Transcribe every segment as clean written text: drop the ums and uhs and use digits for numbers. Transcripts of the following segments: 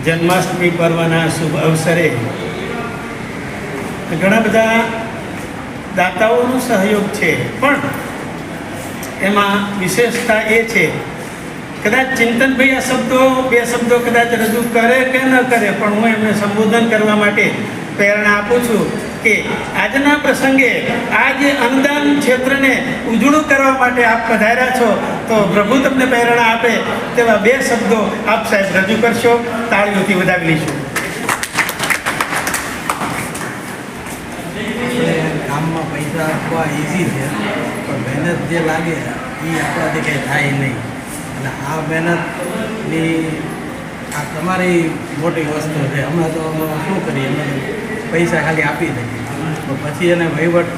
જન્માષ્ટમી પર્વના શુભ અવસરે ઘણા બધા દાતાઓનો સહયોગ છે, પણ એમાં વિશેષતા એ છે, કદાચ ચિંતનભાઈ આ બે શબ્દો કદાચ રજૂ કરે કે ન કરે, પણ હું એમને સંબોધન કરવા માટે પ્રેરણા આપું છું કે આજના પ્રસંગે આ જે અન્નદાન ક્ષેત્રને ઉજળું કરવા માટે આપ પધાર્યા છો, તો પ્રભુ તમને પ્રેરણા આપે તેવા બે શબ્દો આપ સાહેબ રજૂ કરશો. તાળીઓથી વધાવી લઈશું. કામમાં પૈસા આપવા ઇઝી છે, પણ મહેનત જે લાગે એ આપણાથી કંઈ થાય નહીં. એટલે આ મહેનતની આ તમારી મોટી વસ્તુ છે. અમે તો શું કરીએ, અમે પૈસા ખાલી આપી દઈએ, તો પછી એને વહીવટ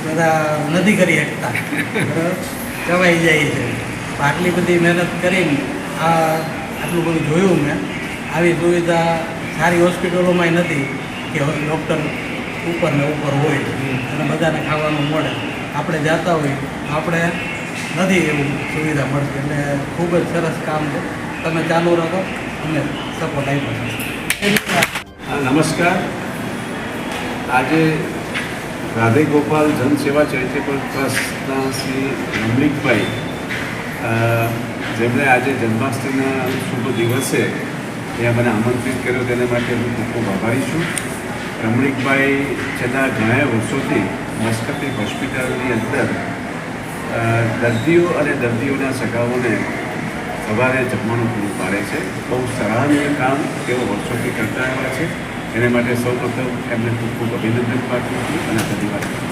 બધા નથી કરી શકતા, કમાઈ જાય છે. આટલી બધી મહેનત કરીને આટલું બધું જોયું મેં. આવી સુવિધા સારી હોસ્પિટલોમાં નથી કે ડૉક્ટર ઉપર ને ઉપર હોય અને બધાને ખાવાનું મળે. આપણે જતા હોય આપણે નથી એવું સુવિધા મળતી. એટલે ખૂબ જ સરસ કામ છે. તમે ચાલુ રાખો, અમને સપોર્ટ આપ્યો. નમસ્કાર. આજે રાધે ગોપાલ જનસેવા ચેરિટેબલ ટ્રસ્ટના શ્રી રમણીકભાઈ, જેમણે આજે જન્માષ્ટમીના શુભ દિવસે ત્યાં મને આમંત્રિત કર્યો, તેને માટે હું ખૂબ ખૂબ આભારી છું. રમણીકભાઈ છેલ્લા ઘણા વર્ષોથી મસ્કતની હોસ્પિટલની અંદર દર્દીઓ અને દર્દીઓના સગાઓને સવારે જમવાનું પૂરું પાડે છે. બહુ સરાહનીય કામ તેઓ વર્ષોથી કરતા આવ્યા છે. એને માટે સૌપ્રથમ એમને ખૂબ ખૂબ અભિનંદન પાઠવું છું અને ધન્યવાદ.